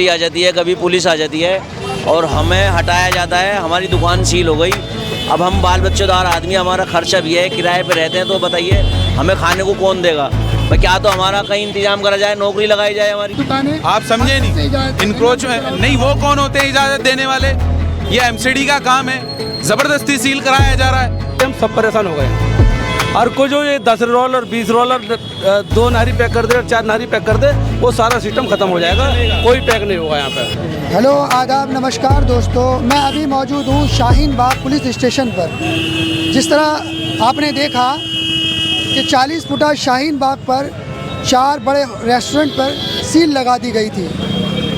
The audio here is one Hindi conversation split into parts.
एमसीडी आ जाती है, कभी पुलिस आ जाती है और हमें हटाया जाता है। हमारी दुकान सील हो गई। अब हम बाल बच्चेदार आदमी, हमारा खर्चा भी है, किराए पे रहते हैं, तो बताइए हमें खाने को कौन देगा? भाई क्या तो हमारा कहीं इंतजाम करा जाए, नौकरी लगाई जाए हमारी दुकानें। आप समझे नहीं, इंक्रोचमेंट नहीं, वो कौन होते हैं इजाज़त देने वाले? ये एमसीडी का काम है, ज़बरदस्ती सील कराया जा रहा है। हम सब परेशान हो गए और कोई जो ये 10 रोल और 20 रोल और 2 नारी पैक कर दे और 4 नारी पैक कर दे, वो सारा सिस्टम खत्म हो जाएगा, कोई पैक नहीं होगा यहाँ पे। हेलो, आदाब, नमस्कार दोस्तों। मैं अभी मौजूद हूँ शाहीन बाग पुलिस स्टेशन पर। जिस तरह आपने देखा कि 40 फुटा शाहीन बाग पर 4 बड़े रेस्टोरेंट पर सील लगा दी गई थी।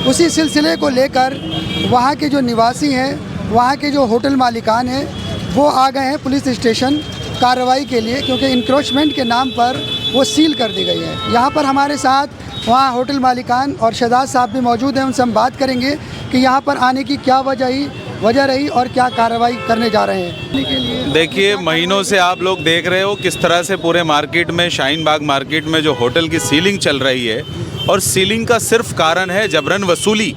उसी सिलसिले को लेकर वहाँ के जो निवासी हैं, वहाँ के जो होटल मालिकान हैं, वो आ गए हैं पुलिस स्टेशन कार्रवाई के लिए, क्योंकि इंक्रोचमेंट के नाम पर वो सील कर दी गई है। यहाँ पर हमारे साथ वहाँ होटल मालिकान और शहजाद साहब भी मौजूद हैं। उनसे हम बात करेंगे कि यहाँ पर आने की क्या वजह रही और क्या कार्रवाई करने जा रहे हैं। देखिए, महीनों से आप लोग देख रहे हो किस तरह से पूरे मार्केट में, शाहीन बाग मार्केट में जो होटल की सीलिंग चल रही है, और सीलिंग का सिर्फ कारण है जबरन वसूली।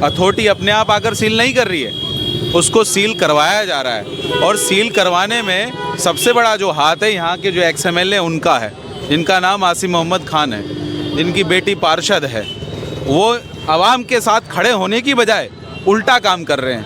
अथॉरिटी अपने आप आकर सील नहीं कर रही है, उसको सील करवाया जा रहा है। और सील करवाने में सबसे बड़ा जो हाथ है यहाँ के जो XMLA उनका है, जिनका नाम आसिम मोहम्मद खान है, जिनकी बेटी पार्षद है। वो आवाम के साथ खड़े होने की बजाय उल्टा काम कर रहे हैं।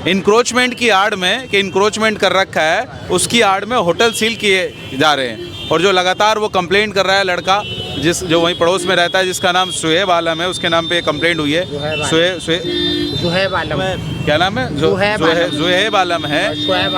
इंक्रोचमेंट की आड़ में, कि इंक्रोचमेंट कर रखा है, उसकी आड़ में होटल सील किए जा रहे हैं। और जो लगातार वो कंप्लेंट कर रहा है लड़का, जो वहीं पड़ोस में रहता है, जिसका नाम सुहेब आलम है, उसके नाम पे कंप्लेंट हुई है। सुहेब आलम, क्या नाम है? सुहेब आलम है।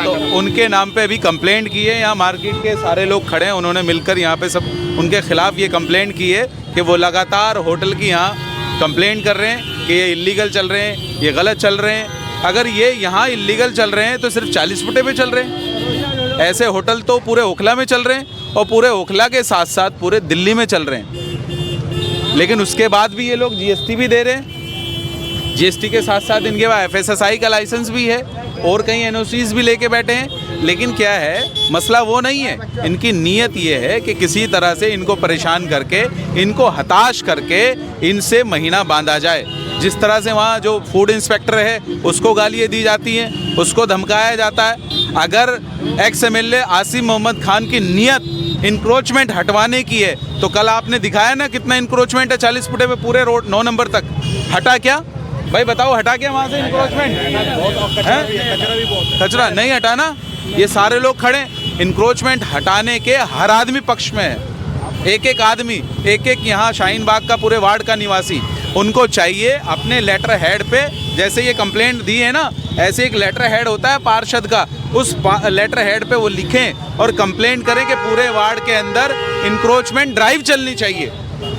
तो उनके नाम पे भी कंप्लेंट की है। यहाँ मार्केट के सारे लोग खड़े हैं, उन्होंने मिलकर यहाँ पे सब उनके खिलाफ ये कंप्लेंट की है कि वो लगातार होटल की यहाँ कंप्लेंट कर रहे हैं कि ये इलीगल चल रहे हैं, ये गलत चल रहे हैं। अगर ये यहाँ इलीगल चल रहे हैं तो सिर्फ 40 फुटे पे चल रहे हैं। ऐसे होटल तो पूरे ओखला में चल रहे हैं, और पूरे ओखला के साथ साथ पूरे दिल्ली में चल रहे हैं। लेकिन उसके बाद भी ये लोग GST भी दे रहे हैं। GST के साथ साथ इनके पास FSSAI का लाइसेंस भी है और कई NOCs भी लेके बैठे हैं। लेकिन क्या है, मसला वो नहीं है। इनकी नीयत ये है कि किसी तरह से इनको परेशान करके, इनको हताश करके इनसे महीना बांधा जाए। जिस तरह से वहाँ जो फूड इंस्पेक्टर है उसको गालियाँ दी जाती हैं, उसको धमकाया जाता है। अगर XMLA आसिम मोहम्मद खान की नीयत इंक्रोचमेंट हटवाने की है, तो कल आपने दिखाया ना कितना इंक्रोचमेंट है 40 फुटे पे पूरे रोड 9 नंबर तक। हटा क्या भाई, बताओ, हटा क्या वहाँ से इंक्रोचमेंट? कचरा नहीं हटा ना। ये सारे लोग खड़े इंक्रोचमेंट हटाने के हर आदमी पक्ष में है। एक एक आदमी, एक एक यहाँ शाहीन बाग का पूरे वार्ड का निवासी, उनको चाहिए अपने लेटर हेड पे, जैसे ये कंप्लेंट दी है ना, ऐसे एक लेटर हेड होता है पार्षद का, उस लेटर हेड पे वो लिखें और कंप्लेंट करें कि पूरे वार्ड के अंदर इंक्रोचमेंट ड्राइव चलनी चाहिए।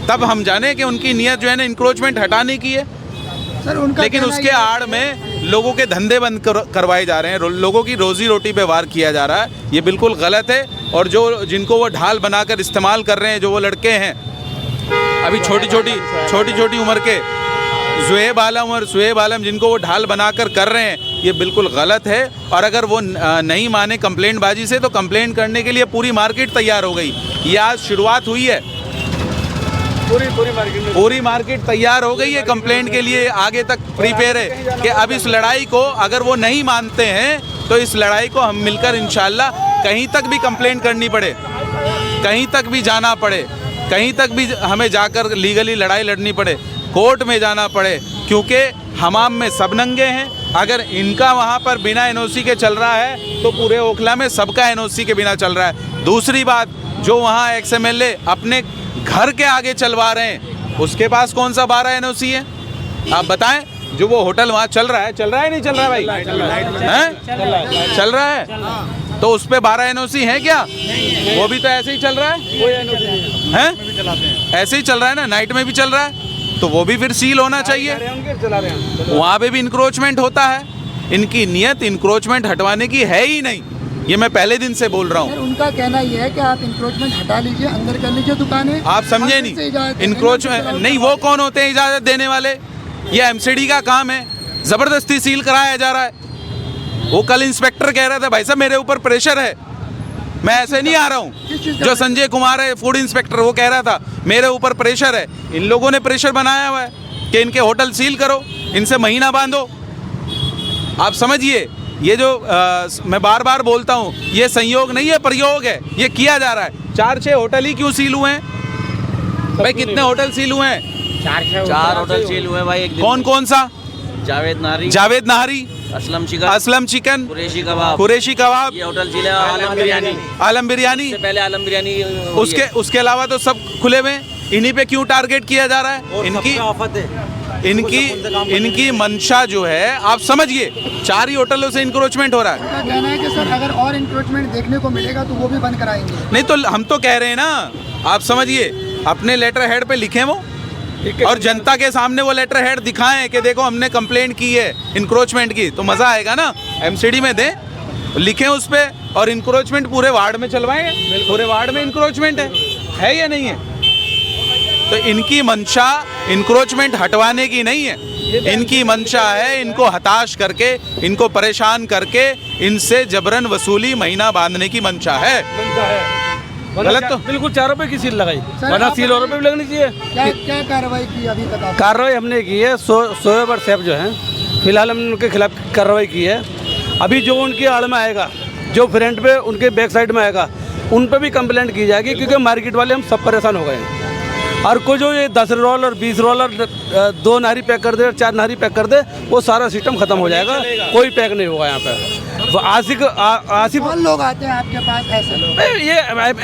तब हम जाने कि उनकी नीयत जो है ना इंक्रोचमेंट हटाने की है। सर, उनका लेकिन उसके आड़ में लोगों के धंधे बंद करवाए जा रहे हैं, लोगों की रोजी रोटी पे वार किया जा रहा है। ये बिल्कुल गलत है। और जिनको वो ढाल बनाकर इस्तेमाल कर रहे हैं, जो वो लड़के हैं अभी छोटी छोटी उम्र के, सुहेब आलम और सुहेब आलम, जिनको वो ढाल बनाकर कर रहे हैं, ये बिल्कुल गलत है। और अगर वो नहीं माने कंप्लेंट बाजी से, तो कंप्लेंट करने के लिए पूरी मार्केट तैयार हो गई। ये आज शुरुआत हुई है, पूरी मार्केट तैयार हो गई है कंप्लेंट के लिए, आगे तक प्रिपेयर है कि अब इस लड़ाई को, अगर वो नहीं मानते हैं तो इस लड़ाई को हम मिलकर इंशाल्लाह कहीं तक भी कंप्लेंट करनी पड़े, कहीं तक भी जाना पड़े, कहीं तक भी हमें जाकर लीगली लड़ाई लड़नी पड़े, कोर्ट में जाना पड़े, क्योंकि हमाम में सब नंगे हैं। अगर इनका वहाँ पर बिना NOC के चल रहा है तो पूरे ओखला में सबका NOC के बिना चल रहा है। दूसरी बात, जो वहाँ XMLA अपने घर के आगे चलवा रहे हैं, उसके पास कौन सा 12 NOC है? आप बताएं। जो वो होटल वहाँ चल रहा है नहीं चल रहा है भाई? चल रहा है, तो उस पे 12 NOC है क्या? वो भी तो ऐसे ही चल रहा है, ऐसे ही चल रहा है ना, नाइट में भी चल रहा है, तो वो भी फिर सील होना चाहिए। वहाँ पे भी इंक्रोचमेंट होता है। इनकी नीयत इंक्रोचमेंट हटवाने की है ही नहीं, ये मैं पहले दिन से बोल रहा हूँ। उनका कहना यह है कि आप इंक्रोचमेंट हटा लीजिए, अंदर कर लीजिए दुकानें। आप समझे नहीं, इंक्रोचमेंट नहीं, वो कौन होते हैं इजाज़त देने वाले? ये MCD का काम है, ज़बरदस्ती सील कराया जा रहा है। वो कल इंस्पेक्टर कह रहा था, भाई साहब मेरे ऊपर प्रेशर है, मैं ऐसे नहीं आ रहा हूँ। जो संजय कुमार है फूड इंस्पेक्टर, वो कह रहा था मेरे ऊपर प्रेशर है। इन लोगों ने प्रेशर बनाया हुआ है कि इनके होटल सील करो, इनसे महीना बांधो। आप समझिए, ये जो मैं बार बार बोलता हूँ, ये संयोग नहीं है, प्रयोग है, ये किया जा रहा है। 4-6 होटल ही क्यों सील हुए हैं भाई? कितने होटल सील हुए हैं? 4 होटल सील हुए भाई एक दिन। कौन कौन सा? जावेद नाहरी, असलम चिकन, कुरैशी कबाब, ये होटल सील है। आलम बिरयानी से पहले आलम बिरयानी हुई है। उसके अलावा तो सब खुले हुए हैं। इन्हीं पे क्यों टारगेट किया जा रहा है? इनकी मंशा जो है, आप समझिए, 4 ही होटलों से इंक्रोचमेंट हो रहा है। उनका कहना है कि सर अगर और इंक्रोचमेंट देखने को मिलेगा तो वो भी बंद कराएंगे। नहीं तो हम तो कह रहे हैं ना, आप समझिए, अपने लेटर हेड पे लिखें वो, और जनता के सामने वो लेटर हेड दिखाएं कि देखो हमने कंप्लेंट की है इंक्रोचमेंट की, तो मजा आएगा ना। एमसीडी में दें, लिखें उस पे, और इंक्रोचमेंट पूरे वार्ड में चलवाएं। पूरे वार्ड में इंक्रोचमेंट है या नहीं है? तो इनकी मंशा इंक्रोचमेंट हटवाने की नहीं है, इनकी मंशा है इनको हताश करके, इनको परेशान करके, इनसे जबरन वसूली, महीना बांधने की मंशा है। गलत तो बिल्कुल 4 रुपए की सील लगाई, वरना सील और रुपए भी लगनी चाहिए। क्या कार्रवाई की अभी तक आपने? कार्रवाई हमने की है, शोएब और सैफ जो हैं, फिलहाल हमने उनके खिलाफ कार्रवाई की है। अभी जो उनकी आड़ में आएगा, जो फ्रंट पे उनके बैक साइड में आएगा, उन पर भी कंप्लेंट की जाएगी, क्योंकि मार्केट वाले हम सब परेशान हो गए हैं। और कोई जो ये 10 रोल और 20 रोल और 2 नारी पैक कर दे और 4 नारी पैक कर दे, वो सारा सिस्टम खत्म हो जाएगा, कोई पैक नहीं होगा यहाँ पे। वो आसिफ कौन लोग आते हैं आपके पास ऐसे लोग? ये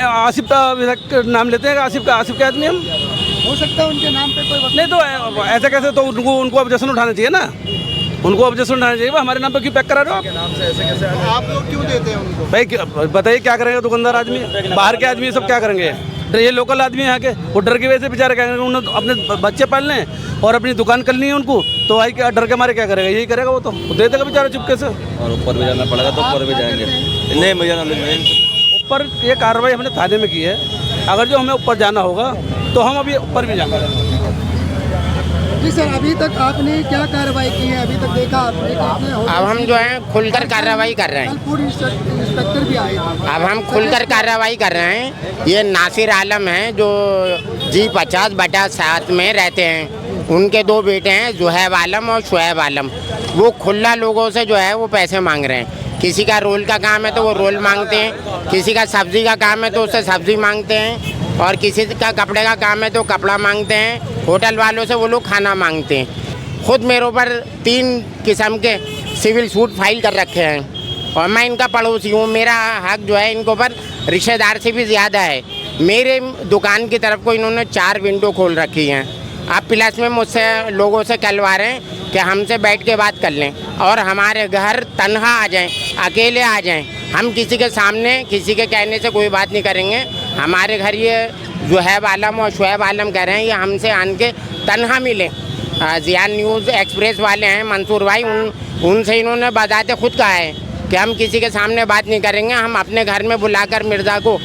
आसिफ का नाम लेते हैं, आसिफ के आदमी हम। हो सकता है उनके नाम पे कोई नहीं तो ऐसे कैसे, तो उनको ऑब्जेक्शन उठाना चाहिए ना, उनको ऑब्जेक्शन उठाना चाहिए। हमारे नाम पे क्यों पैक करा रहे हो आप लोग क्यों देते हैं उनको? भाई? बताइए क्या करेंगे दुकानदार आदमी, बाहर के आदमी सब क्या करेंगे? ये लोकल आदमी यहाँ के, वो डर की वजह से बेचारे क्या करेंगे, उन्होंने अपने बच्चे पालने हैं और अपनी दुकान करनी है उनको, तो भाई क्या डर के मारे क्या करेगा? यही करेगा वो, तो दे देगा बेचारा चुपके से। और ऊपर भी जाना पड़ेगा तो ऊपर भी जाएंगे। नहीं मुझे ऊपर ये कार्रवाई हमने थाने में की है, अगर जो हमें ऊपर जाना होगा तो हम अभी ऊपर भी जाएंगे। जी सर, अभी तक आपने क्या कार्रवाई की है? अभी तक देखा आपने? अब हम जो है खुलकर कार्रवाई कर रहे हैं। फूड इंस्पेक्टर भी आए थे। अब हम खुलकर कार्रवाई कर रहे हैं। ये नासिर आलम हैं जो G50/7 में रहते हैं, उनके 2 बेटे हैं, जुहैब आलम और शुएब आलम। वो खुला लोगों से जो है वो पैसे मांग रहे हैं। किसी का रोल का काम है तो वो रोल मांगते हैं, किसी का सब्जी का काम है तो उससे सब्जी मांगते हैं, और किसी का कपड़े का काम है तो कपड़ा मांगते हैं। होटल वालों से वो लोग खाना मांगते हैं। खुद मेरे ऊपर 3 किस्म के सिविल सूट फाइल कर रखे हैं, और मैं इनका पड़ोसी हूँ। मेरा हक जो है इनको पर रिश्तेदार से भी ज़्यादा है। मेरे दुकान की तरफ को इन्होंने 4 विंडो खोल रखी हैं। अब प्लस में मुझसे लोगों से कहलवा रहे हैं कि हमसे बैठ के बात कर लें और हमारे घर तन्हा आ जाएं, अकेले आ जाएं। हम किसी के सामने, किसी के कहने से कोई बात नहीं करेंगे। हमारे घर ये जुहैब आलम और शुएब आलम कह रहे हैं ये हमसे आन के तन्हा मिले। ज़ियान न्यूज़ एक्सप्रेस वाले हैं मंसूर भाई, उनसे इन्होंने बताते खुद कहा है कि हम किसी के सामने बात नहीं करेंगे, हम अपने घर में बुलाकर मिर्ज़ा को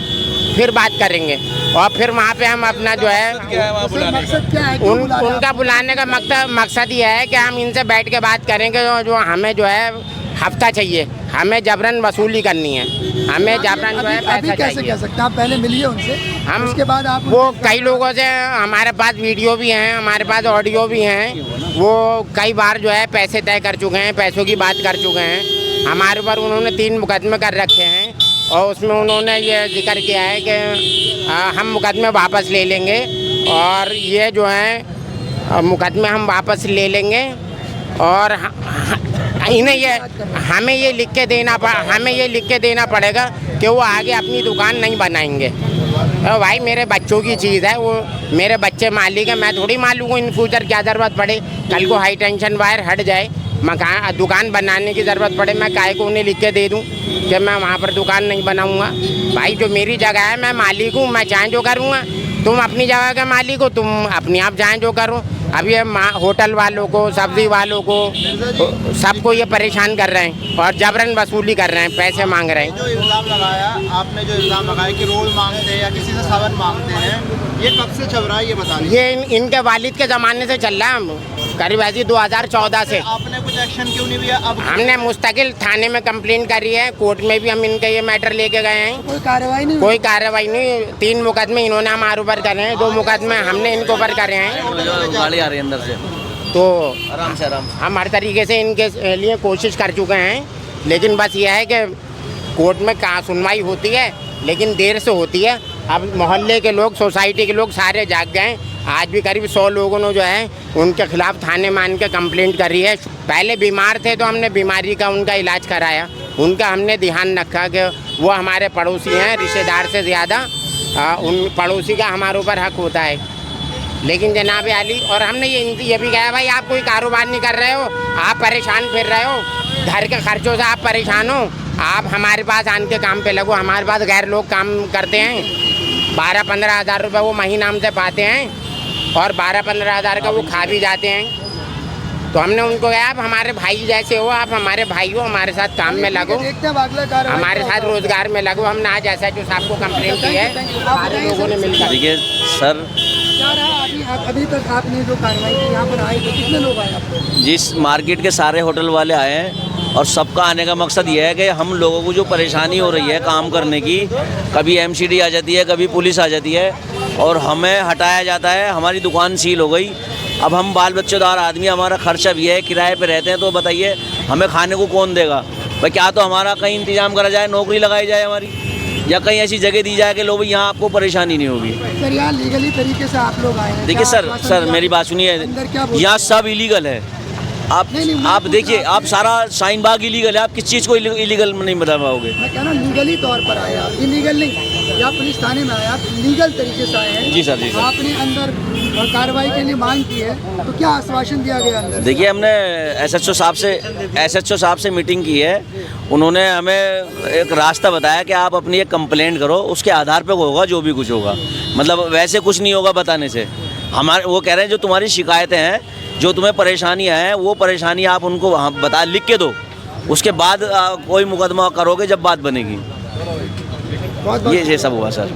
फिर बात करेंगे, और फिर वहाँ पे हम अपना जो है मकसद क्या है? उनका बुलाने का मकसद ये है कि हम इनसे बैठ के बात करेंगे। जो हमें जो है हफ्ता चाहिए, हमें जबरन वसूली करनी है, हमें जबरन जो है अभी पैसा कैसे चाहिए। कह सकते हैं? आप पहले मिलिए उनसे, हम उसके बाद आप वो कई लोगों से, हमारे पास वीडियो भी हैं, हमारे पास ऑडियो भी हैं। वो कई बार जो है पैसे तय कर चुके हैं, पैसों की बात कर चुके हैं। हमारे ऊपर उन्होंने 3 मुकदमे कर रखे हैं, और उसमें उन्होंने ये जिक्र किया है कि हम मुकदमे वापस ले लेंगे, और ये जो है मुकदमे हम वापस ले लेंगे, और इन्हें ये हमें ये लिख के देना पड़ेगा कि वो आगे अपनी दुकान नहीं बनाएंगे। तो भाई मेरे बच्चों की चीज़ है, वो मेरे बच्चे मालिक है, मैं थोड़ी मालूम हूँ इन फ्यूचर क्या ज़रूरत पड़े, कल को हाई टेंशन वायर हट जाए, मकान दुकान बनाने की ज़रूरत पड़े, मैं काहे को उन्हें लिख के दे दूँ कि मैं वहाँ पर दुकान नहीं बनाऊँगा। भाई जो मेरी जगह है, मैं मालिक हूँ, मैं चाहे जो करूँगा। तुम अपनी जगह के मालिक हो, तुम अपने आप चाहे जो करो। अब ये होटल वालों को, सब्जी वालों को, सबको ये परेशान कर रहे हैं और जबरन वसूली कर रहे हैं, पैसे मांग रहे हैं। जो इल्ज़ाम लगाया आपने, जो इल्ज़ाम लगाया कि रोल मांगते हैं या किसी से सावन मांगते हैं, ये कब से चल रहा है ये बता दीजिए। ये इनके वालिद के ज़माने से चल रहा है, करीब ऐसी 2014 से। आपने कुछ एक्शन क्यों नहीं लिया? अब हमने मुस्तकिल थाने में कंप्लेंट करी है, कोर्ट में भी हम इनका ये मैटर लेके गए हैं, कोई कार्रवाई नहीं? कोई कार्रवाई नहीं। 3 मुकदमे इन्होंने हमारे ऊपर करे हैं, 2 मुकदमे हमने इनको ऊपर करे हैं। गाड़ी आ रही है अंदर से। तो आराम से आराम से। हम हर तरीके से इनके लिए कोशिश कर चुके हैं, लेकिन बस ये है कि कोर्ट में कहाँ सुनवाई होती है, लेकिन देर से होती है। अब मोहल्ले के लोग, सोसाइटी के लोग सारे जाग गए। आज भी करीब 100 लोगों ने जो है उनके खिलाफ थाने मान के कंप्लेंट करी है। पहले बीमार थे तो हमने बीमारी का उनका इलाज कराया, उनका हमने ध्यान रखा कि वो हमारे पड़ोसी हैं, रिश्तेदार से ज़्यादा उन पड़ोसी का हमारे ऊपर हक होता है। लेकिन जनाब आली, और हमने ये भी कहा भाई आप कोई कारोबार नहीं कर रहे हो, आप परेशान फिर रहे हो, घर के खर्चों से आप परेशान हो, आप हमारे पास आन के काम पे लगो। हमारे पास गैर लोग काम करते हैं, 12-15 हज़ार रुपये वो महीना हमसे पाते हैं और 12-15 हज़ार का वो खा भी जाते हैं। तो हमने उनको कहा आप हमारे भाई जैसे हो, आप हमारे भाई हो, हमारे साथ काम में लगो, हमारे साथ रोजगार में लगो। हमने आज ऐसा जो साहब को कंप्लेंट की है, सारे लोगों ने मिलकर। देखिए सर, क्या रहा अभी तक आपने जो कार्रवाई की, यहाँ पर आए तो कितने लोग आए आपको? जिस मार्केट के सारे होटल वाले आए हैं और सबका आने का मकसद ये है कि हम लोगों को जो परेशानी हो रही है काम करने की, कभी एमसीडी आ जाती है, कभी पुलिस आ जाती है और हमें हटाया जाता है। हमारी दुकान सील हो गई। अब हम बाल बच्चेदार आदमी, हमारा खर्चा भी है, किराए पे रहते हैं, तो बताइए हमें खाने को कौन देगा भाई? क्या तो हमारा कहीं इंतजाम करा जाए, नौकरी लगाई जाए हमारी, या कहीं ऐसी जगह दी जाए कि लो भाई यहाँ आपको परेशानी नहीं होगी। सर यहाँ लीगली तरीके से आप लोग आए हैं? देखिए सर मेरी बात सुनिए, यहाँ सब इलीगल है। आप देखिए, आप सारा शाहीन बाग इलीगल है, आप किस चीज़ को इलीगल नहीं बता पाओगे? मैं कह रहा हूँ लीगली तौर पर आए आप, इलीगल नहीं। या पुलिस थाने में आए आप, लीगल तरीके से आए हैं। जी सर, जी सर। आपने अंदर कार्रवाई के लिए मांग की है, तो क्या आश्वासन दिया गया अंदर? देखिए हमने एसएचओ साहब से मीटिंग की है। उन्होंने हमें एक रास्ता बताया कि आप अपनी एक कंप्लेंट करो, उसके आधार पे होगा जो भी कुछ होगा। मतलब वैसे कुछ नहीं होगा बताने से। वो कह रहे हैं जो तुम्हारी शिकायतें हैं, जो तुम्हें परेशानियां हैं, वो परेशानी आप उनको वहाँ लिख के दो, उसके बाद कोई मुकदमा करोगे जब बात बनेगी। ये सब हुआ सर।